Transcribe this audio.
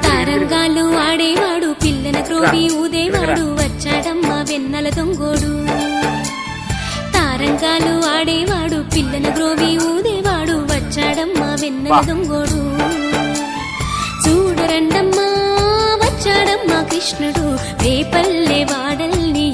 తరంగాలు ఆడేవాడు పిల్లన క్రోవి ఊదేవాడు వచ్చాడమ్మ వెన్నెల దొంగోడు. తారంగాలు ఆడేవాడు పిల్లన గ్రోవి ఊదేవాడు వచ్చాడమ్మ వెన్నెల దొంగోడు. చూడరండమ్మా వచ్చాడమ్మ కృష్ణుడు రేపల్లె వాడల్ని